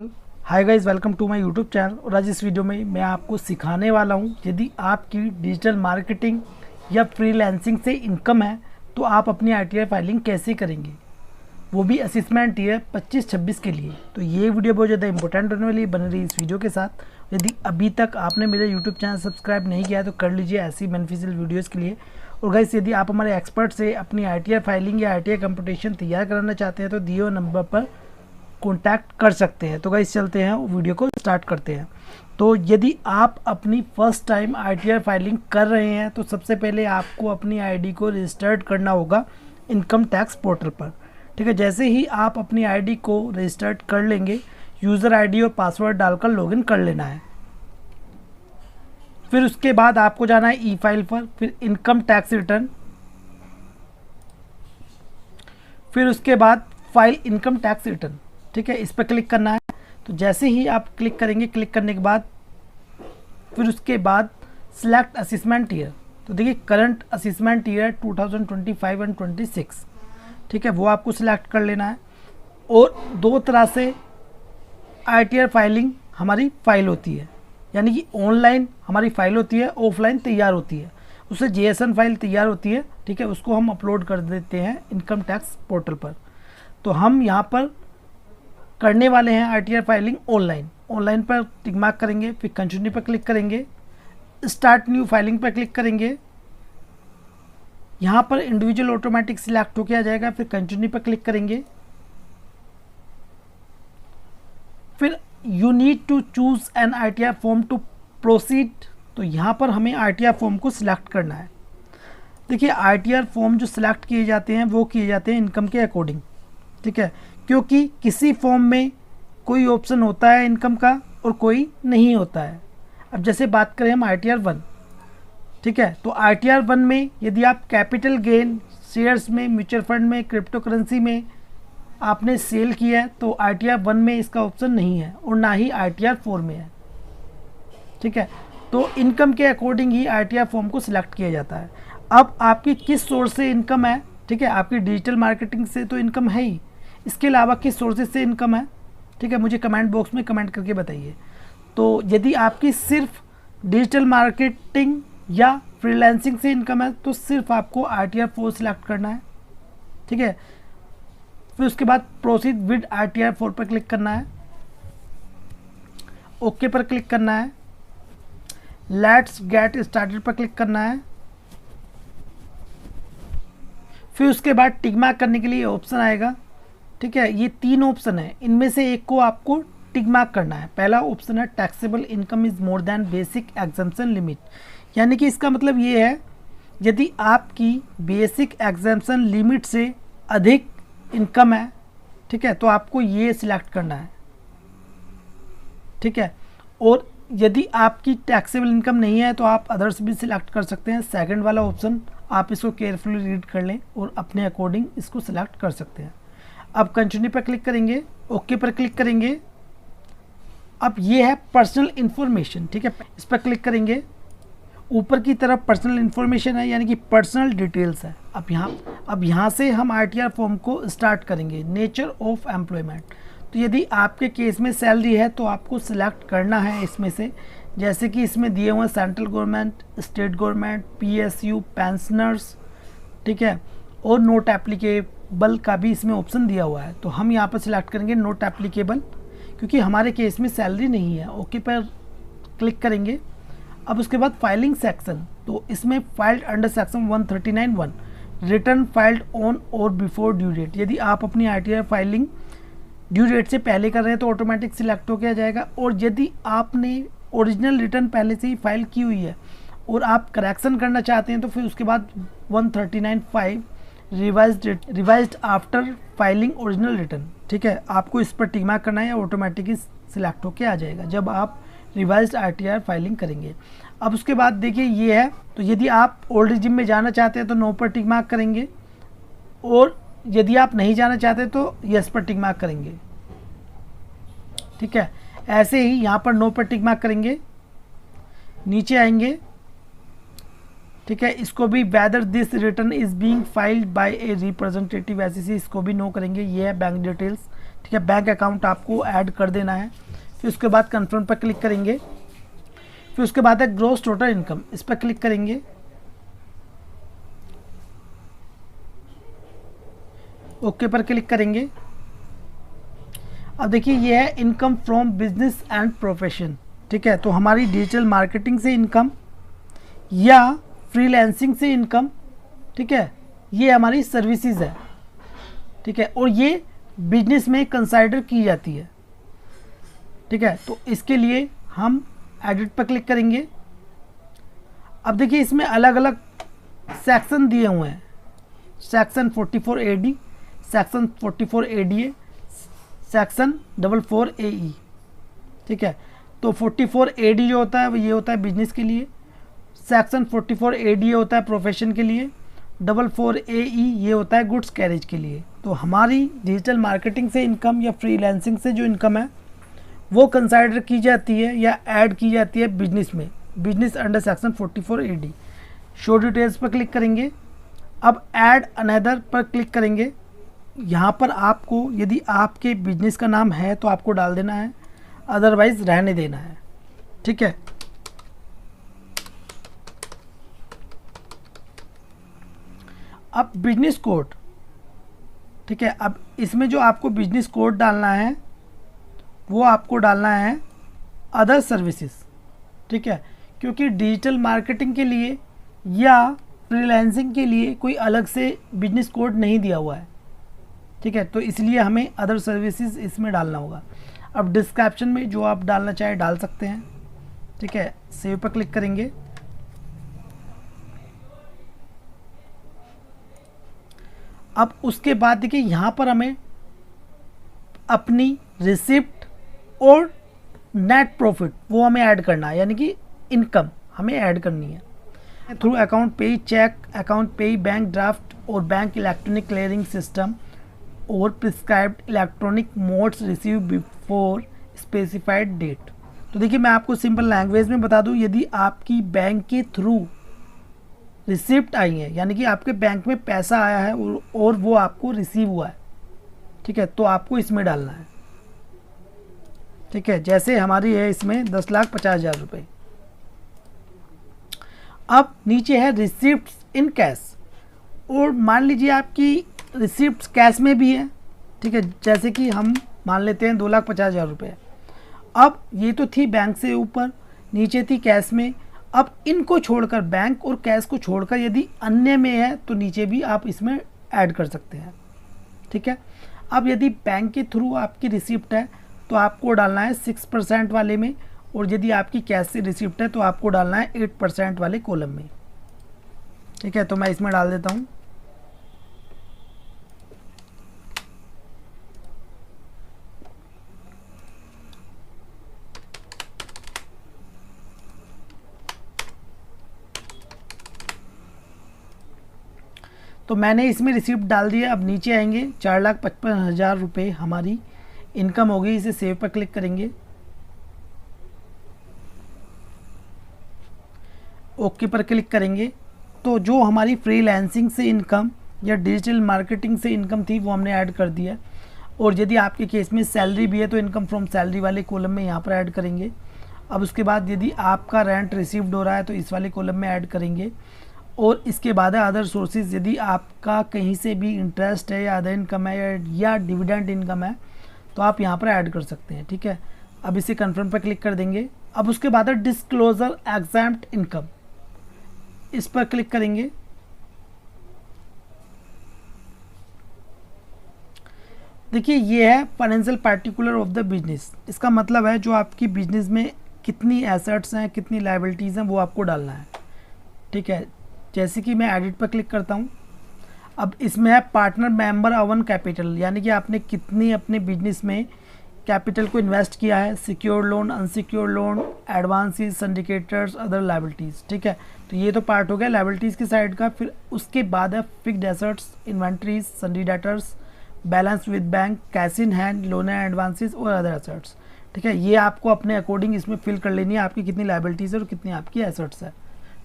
Hi guys, welcome to my YouTube channel. और आज इस वीडियो में मैं आपको सिखाने वाला हूं, यदि आपकी डिजिटल मार्केटिंग या फ्रीलांसिंग से इनकम है तो आप अपनी आरटीआई फाइलिंग कैसे करेंगे, वो भी असेसमेंट ईयर 25-26 के लिए। तो ये वीडियो बहुत ज़्यादा इंपॉर्टेंट होने वाली है, बने रही इस वीडियो के साथ। यदि अभी तक आपने मेरे यूट्यूब चैनल सब्सक्राइब नहीं किया है तो कर लीजिए ऐसी बेनिफिशियल वीडियोज़ के लिए। और गाइस, यदि आप हमारे एक्सपर्ट से अपनी आरटीआई फाइलिंग या आरटीआई कंपटीशन तैयार कराना चाहते हैं तो दिए हुए नंबर पर कॉन्टैक्ट कर सकते हैं। तो गाइस चलते हैं, वीडियो को स्टार्ट करते हैं। तो यदि आप अपनी फर्स्ट टाइम आरटीआई फाइलिंग कर रहे हैं तो सबसे पहले आपको अपनी आईडी को रजिस्टर्ड करना होगा इनकम टैक्स पोर्टल पर। ठीक है, जैसे ही आप अपनी आईडी को रजिस्टर्ड कर लेंगे, यूज़र आईडी और पासवर्ड डालकर लॉगिन कर लेना है। फिर उसके बाद आपको जाना है ई फाइल पर, फिर इनकम टैक्स रिटर्न, फिर उसके बाद फाइल इनकम टैक्स रिटर्न। ठीक है, इस पर क्लिक करना है। तो जैसे ही आप क्लिक करेंगे, क्लिक करने के बाद फिर उसके बाद सिलेक्ट असेसमेंट ईयर। तो देखिए करंट असेसमेंट ईयर 2025 एंड 26। ठीक है, वो आपको सिलेक्ट कर लेना है। और दो तरह से आरटीआई फाइलिंग हमारी फाइल होती है, यानी कि ऑनलाइन हमारी फाइल होती है, ऑफलाइन तैयार होती है। उससे जेएसएन फाइल तैयार होती है। ठीक है, उसको हम अपलोड कर देते हैं इनकम टैक्स पोर्टल पर। तो हम यहाँ पर करने वाले हैं आरटीआई फाइलिंग ऑनलाइन। ऑनलाइन पर टिक मार्क करेंगे, फिर कंटिन्यू पर क्लिक करेंगे, स्टार्ट न्यू फाइलिंग पर क्लिक करेंगे। यहाँ पर इंडिविजुअल ऑटोमेटिक सिलेक्ट होकर आ जाएगा, फिर कंटिन्यू पर क्लिक करेंगे। फिर you need to choose an RTI form to proceed. तो यहाँ पर हमें आरटीआई फॉर्म को सिलेक्ट करना है। देखिए आरटीआई फॉर्म जो सिलेक्ट किए जाते हैं वो किए जाते हैं इनकम के अकॉर्डिंग। ठीक है, क्योंकि किसी फॉर्म में कोई ऑप्शन होता है इनकम का और कोई नहीं होता है। अब जैसे बात करें हम आरटीआर 1। ठीक है, तो आरटीआर 1 में यदि आप कैपिटल गेन शेयर्स में, म्यूचुअल फंड में, क्रिप्टो करेंसी में आपने सेल किया है तो आरटीआर 1 में इसका ऑप्शन नहीं है और ना ही आरटीआर 4 में है। ठीक है, तो इनकम के अकॉर्डिंग ही आरटीआर फॉर्म को सिलेक्ट किया जाता है। अब आपकी किस सोर्स से इनकम है, ठीक है, आपकी डिजिटल मार्केटिंग से तो इनकम है ही, इसके अलावा किस सोर्सेज से इनकम है, ठीक है, मुझे कमेंट बॉक्स में कमेंट करके बताइए। तो यदि आपकी सिर्फ डिजिटल मार्केटिंग या फ्रीलांसिंग से इनकम है तो सिर्फ आपको आरटीआर 4 सिलेक्ट करना है। ठीक है, फिर उसके बाद प्रोसीड विद आरटीआर 4 पर क्लिक करना है, ओके पर क्लिक करना है, लेट्स गेट स्टार्टेड पर क्लिक करना है। फिर उसके बाद टिक मार्क करने के लिए ऑप्शन आएगा। ठीक है, ये 3 ऑप्शन है, इनमें से एक को आपको टिक मार्क करना है। पहला ऑप्शन है taxable income is more than basic exemption limit, यानी कि इसका मतलब ये है यदि आपकी बेसिक एग्जम्पशन लिमिट से अधिक इनकम है, ठीक है, तो आपको ये सिलेक्ट करना है। ठीक है, और यदि आपकी टैक्सेबल इनकम नहीं है तो आप अदर्स भी सिलेक्ट कर सकते हैं। सेकंड वाला ऑप्शन आप इसको केयरफुली रीड कर लें और अपने अकॉर्डिंग इसको सिलेक्ट कर सकते हैं। अब कंटिन्यू पर क्लिक करेंगे, ओके पर क्लिक करेंगे। अब ये है पर्सनल इन्फॉर्मेशन। ठीक है, इस पर क्लिक करेंगे, ऊपर की तरफ पर्सनल इन्फॉर्मेशन है, यानी कि पर्सनल डिटेल्स है। अब यहाँ से हम आरटीआर फॉर्म को स्टार्ट करेंगे। नेचर ऑफ एम्प्लॉयमेंट, तो यदि आपके केस में सैलरी है तो आपको सिलेक्ट करना है इसमें से, जैसे कि इसमें दिए हुए central government, state government, PSU, pensioners. ठीक है, और नोट एप्लीकेबल का भी इसमें ऑप्शन दिया हुआ है। तो हम यहाँ पर सिलेक्ट करेंगे नोट एप्लीकेबल, क्योंकि हमारे केस में सैलरी नहीं है। ओके पर क्लिक करेंगे। अब उसके बाद फाइलिंग सेक्शन, तो इसमें filed under section 139(1) return filed on और बिफोर ड्यू डेट। यदि आप अपनी आरटीआई फाइलिंग ड्यू डेट से पहले कर रहे हैं तो ऑटोमेटिक सिलेक्ट होकर आ जाएगा। और यदि आपने ओरिजिनल रिटर्न पहले से ही फाइल की हुई है और आप करेक्शन करना चाहते हैं तो फिर उसके बाद 139(5) revised after filing original return. ठीक है, आपको इस पर टिक मार्क करना है, ऑटोमेटिकली सिलेक्ट होके आ जाएगा जब आप रिवाइज्ड आरटीआर फाइलिंग करेंगे। अब उसके बाद देखिए ये है, तो यदि आप ओल्ड रिजिम में जाना चाहते हैं तो नो पर टिक मार्क करेंगे, और यदि आप नहीं जाना चाहते तो यस पर टिक मार्क करेंगे। ठीक है, ऐसे ही यहाँ पर नो पर टिक मार्क करेंगे, नीचे आएंगे। ठीक है, इसको भी whether this return is being filed by a representative SEC, इसको भी नो करेंगे। ये है बैंक डिटेल्स, ठीक है, बैंक अकाउंट आपको ऐड कर देना है। फिर उसके बाद कन्फर्म पर क्लिक करेंगे। फिर उसके बाद है ग्रॉस टोटल इनकम, इस पर क्लिक करेंगे। ओके पर क्लिक करेंगे। अब देखिए ये है income from business and profession. ठीक है, तो हमारी डिजिटल मार्केटिंग से इनकम या फ्रीलांसिंग से इनकम, ठीक है, ये हमारी सर्विसेज है। ठीक है, और ये बिजनेस में कंसाइडर की जाती है। ठीक है, तो इसके लिए हम एडिट पर क्लिक करेंगे। अब देखिए इसमें अलग अलग सेक्शन दिए हुए हैं, section 44 AD, section 44 ADA, section 44 AE। ठीक है, तो 44 AD जो होता है वो ये होता है बिजनेस के लिए, सेक्शन 44 ADA होता है प्रोफेशन के लिए, 44 AE ये होता है गुड्स कैरेज के लिए। तो हमारी डिजिटल मार्केटिंग से इनकम या फ्रीलांसिंग से जो इनकम है वो कंसाइडर की जाती है या ऐड की जाती है बिजनेस में, business under section 44 AD। Show details पर क्लिक करेंगे। अब ऐड अनदर पर क्लिक करेंगे। यहाँ पर आपको यदि आपके बिजनेस का नाम है तो आपको डाल देना है, अदरवाइज रहने देना है। ठीक है, अब बिजनेस कोड, ठीक है, अब इसमें जो आपको बिजनेस कोड डालना है वो आपको डालना है अदर सर्विसेज। ठीक है, क्योंकि डिजिटल मार्केटिंग के लिए या फ्रीलांसिंग के लिए कोई अलग से बिजनेस कोड नहीं दिया हुआ है। ठीक है, तो इसलिए हमें अदर सर्विसेज इसमें डालना होगा। अब डिस्क्रिप्शन में जो आप डालना चाहे डाल सकते हैं। ठीक है, सेव पर क्लिक करेंगे। अब उसके बाद देखिए यहाँ पर हमें अपनी रिसिप्ट और नेट प्रॉफिट वो हमें ऐड करना है, यानी कि इनकम हमें ऐड करनी है through account pay, cheque, account pay, bank draft और बैंक इलेक्ट्रॉनिक क्लियरिंग सिस्टम और prescribed electronic modes receive before specified date. तो देखिए मैं आपको सिंपल लैंग्वेज में बता दूं, यदि आपकी बैंक के थ्रू रिसिप्ट आई है, यानी कि आपके बैंक में पैसा आया है और वो आपको रिसीव हुआ है, ठीक है, तो आपको इसमें डालना है। ठीक है, जैसे हमारी है इसमें 10,50,000 रुपये। अब नीचे है रिसिप्ट्स इन कैश, और मान लीजिए आपकी रिसिप्ट कैश में भी है। ठीक है, जैसे कि हम मान लेते हैं 2,50,000 रुपये। अब ये तो थी बैंक से ऊपर, नीचे थी कैश में। अब इनको छोड़कर, बैंक और कैश को छोड़कर यदि अन्य में है तो नीचे भी आप इसमें ऐड कर सकते हैं। ठीक है, अब यदि बैंक के थ्रू आपकी रिसिप्ट है तो आपको डालना है 6% वाले में, और यदि आपकी कैश से रिसिप्ट है तो आपको डालना है 8% वाले कॉलम में। ठीक है, तो मैं इसमें डाल देता हूँ। तो मैंने इसमें रिसिप्ट डाल दिया। अब नीचे आएंगे, 4,55,000 रुपये हमारी इनकम हो गई। इसे सेव पर क्लिक करेंगे, ओके पर क्लिक करेंगे। तो जो हमारी फ्रीलांसिंग से इनकम या डिजिटल मार्केटिंग से इनकम थी वो हमने ऐड कर दिया। और यदि आपके केस में सैलरी भी है तो इनकम फ्रॉम सैलरी वाले कॉलम में यहाँ पर ऐड करेंगे। अब उसके बाद यदि आपका रेंट रिसीव्ड हो रहा है तो इस वाले कॉलम में ऐड करेंगे। और इसके बाद है अदर सोर्सेज, यदि आपका कहीं से भी इंटरेस्ट है या अदर इनकम है या डिविडेंड इनकम है तो आप यहाँ पर ऐड कर सकते हैं। ठीक है, अब इसे कन्फर्म पर क्लिक कर देंगे। अब उसके बाद है डिस्क्लोजर एग्जैम्प्ट इनकम, इस पर क्लिक करेंगे। देखिए ये है financial particular of the business. इसका मतलब है जो आपकी बिजनेस में कितनी एसेट्स हैं, कितनी लायबिलिटीज़ हैं, वो आपको डालना है। ठीक है, जैसे कि मैं एडिट पर क्लिक करता हूँ। अब इसमें है पार्टनर मेंबर ओवन कैपिटल, यानी कि आपने कितनी अपने बिजनेस में कैपिटल को इन्वेस्ट किया है, secured loan, unsecured loan, advances, syndicators, other liabilities. ठीक है, तो ये तो पार्ट हो गया लायबिलिटीज़ की साइड का। फिर उसके बाद है fixed assets, inventories, सन्डी debtors, balance with bank, cash in hand, loan and advances और अदर एसेट्स। ठीक है, ये आपको अपने अकॉर्डिंग इसमें फिल कर लेनी है, आपकी कितनी लायबिलिटीज़ है और कितनी आपकी एसेट्स है।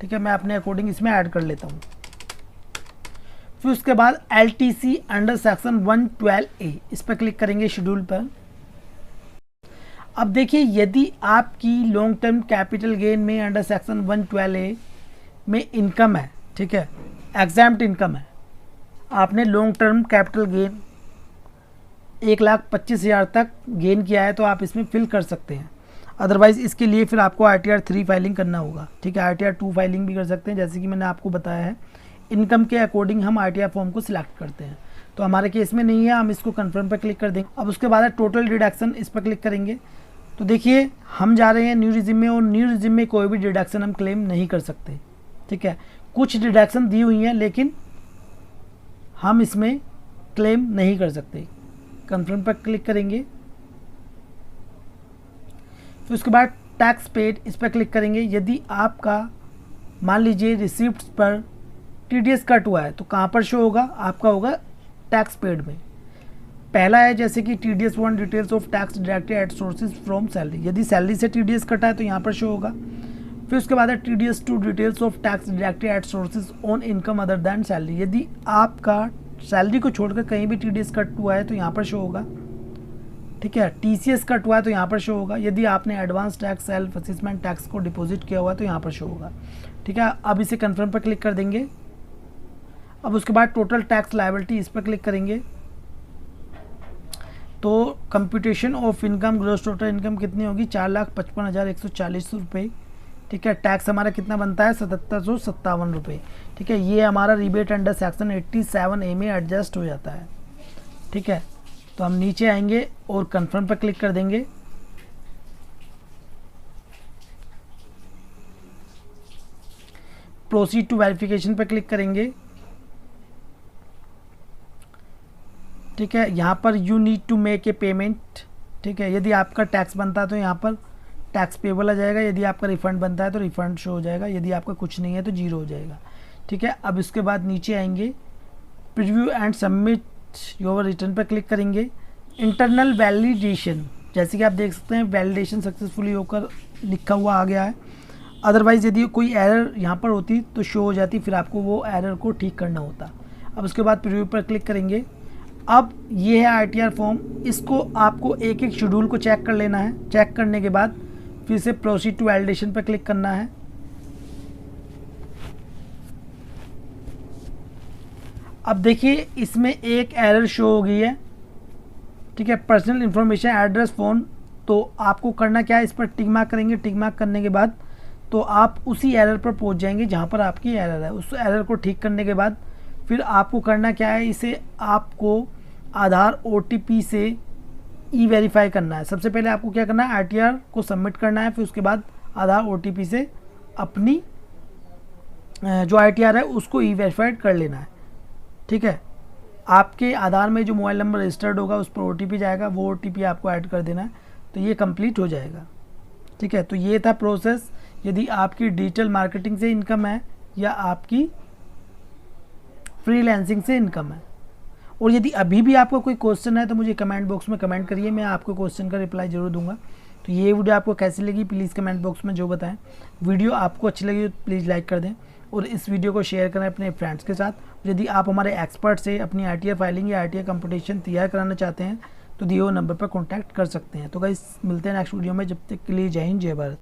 ठीक है, मैं अपने अकॉर्डिंग इसमें ऐड कर लेता हूँ। फिर उसके बाद LTC अंडर सेक्शन 112A, इस पर क्लिक करेंगे शेड्यूल पर। अब देखिए यदि आपकी लॉन्ग टर्म कैपिटल गेन में अंडर सेक्शन 112A में इनकम है, ठीक है, एग्जाम्प्ट इनकम है, आपने लॉन्ग टर्म कैपिटल गेन 1,25,000 तक गेन किया है तो आप इसमें फिल कर सकते हैं। अदरवाइज़ इसके लिए फिर आपको ITR 3 फाइलिंग करना होगा, ठीक है। ITR 2 फाइलिंग भी कर सकते हैं, जैसे कि मैंने आपको बताया है। इनकम के अकॉर्डिंग हम ITR फॉर्म को सिलेक्ट करते हैं, तो हमारे केस में नहीं है, हम इसको कन्फर्म पर क्लिक कर देंगे। अब उसके बाद है टोटल डिडक्शन, इस पर क्लिक करेंगे। तो देखिए हम जा रहे हैं न्यू रिजिम में, और न्यू रिजिम में कोई भी डिडक्शन हम क्लेम नहीं कर सकते, ठीक है। कुछ डिडक्शन दी हुई हैं लेकिन हम इसमें क्लेम नहीं कर सकते। कन्फर्म पर क्लिक करेंगे। फिर उसके बाद टैक्स पेड, इस पर क्लिक करेंगे। यदि आपका मान लीजिए रिसिप्ट्स पर TDS कट हुआ है तो कहाँ पर शो होगा, आपका होगा टैक्स पेड में। पहला है जैसे कि TDS 1 details of tax deducted at sources from salary, यदि सैलरी से TDS कटा है तो यहाँ पर शो होगा। फिर उसके बाद है TDS 2 details of tax deducted at sources on income other than salary, यदि आपका सैलरी को छोड़कर कहीं भी TDS कट हुआ है तो यहाँ पर शो होगा, ठीक है। TCS कट हुआ है तो यहाँ पर शो होगा। यदि आपने advance tax self assessment tax को डिपॉजिट किया हुआ है तो यहाँ पर शो होगा, ठीक है। अब इसे कन्फर्म पर क्लिक कर देंगे। अब उसके बाद टोटल टैक्स लायबिलिटी, इस पर क्लिक करेंगे। तो computation of income gross total income कितनी होगी, 4,55,140 रुपये, ठीक है। टैक्स हमारा कितना बनता है, 7,757 रुपये, ठीक है। ये हमारा रिबेट अंडर सेक्शन 87A में एडजस्ट हो जाता है, ठीक है। तो हम नीचे आएंगे और कंफर्म पर क्लिक कर देंगे। प्रोसीड टू वेरिफिकेशन पर क्लिक करेंगे, ठीक है। यहाँ पर you need to make a payment, ठीक है। यदि आपका टैक्स बनता है तो यहाँ पर टैक्स पेबल आ जाएगा, यदि आपका रिफंड बनता है तो रिफंड शो हो जाएगा, यदि आपका कुछ नहीं है तो जीरो हो जाएगा, ठीक है। अब इसके बाद नीचे आएंगे, preview and submit your return पर क्लिक करेंगे। इंटरनल वैलिडेशन, जैसे कि आप देख सकते हैं वैलिडेशन सक्सेसफुली होकर लिखा हुआ आ गया है। अदरवाइज़ यदि कोई एरर यहाँ पर होती तो शो हो जाती, फिर आपको वो एरर को ठीक करना होता। अब उसके बाद प्रीव्यू पर क्लिक करेंगे। अब ये है ITR फॉर्म, इसको आपको एक एक शेड्यूल को चेक कर लेना है। चेक करने के बाद फिर से प्रोसीड टू वैलिडेशन पर क्लिक करना है। अब देखिए इसमें एक एरर शो हो गई है, ठीक है। पर्सनल इन्फॉर्मेशन एड्रेस फ़ोन, तो आपको करना क्या है, इस पर टिक मार्क करेंगे। टिक मार्क करने के बाद तो आप उसी एरर पर पहुंच जाएंगे जहां पर आपकी एरर है। उस एरर को ठीक करने के बाद फिर आपको करना क्या है, इसे आपको आधार OTP से वेरीफाई करना है। सबसे पहले आपको क्या करना है, ITR को सबमिट करना है, फिर उसके बाद आधार OTP से अपनी जो ITR है उसको वेरीफाइड कर लेना है, ठीक है। आपके आधार में जो मोबाइल नंबर रजिस्टर्ड होगा उस पर OTP जाएगा, वो OTP आपको ऐड कर देना है, तो ये कंप्लीट हो जाएगा, ठीक है। तो ये था प्रोसेस, यदि आपकी डिजिटल मार्केटिंग से इनकम है या आपकी फ्रीलांसिंग से इनकम है। और यदि अभी भी आपका कोई क्वेश्चन है तो मुझे कमेंट बॉक्स में कमेंट करिए, मैं आपको क्वेश्चन का रिप्लाई जरूर दूंगा। तो ये वीडियो आपको कैसी लगी प्लीज़ कमेंट बॉक्स में जो बताएं। वीडियो आपको अच्छी लगी तो प्लीज़ लाइक कर दें और इस वीडियो को शेयर करें अपने फ्रेंड्स के साथ। यदि आप हमारे एक्सपर्ट से अपनी ITR फाइलिंग या ITR कंपटीशन तैयार कराना चाहते हैं तो दिए हुए नंबर पर कॉन्टैक्ट कर सकते हैं। तो गाइस मिलते हैं नेक्स्ट वीडियो में, जब तक के लिए जय हिंद जय भारत।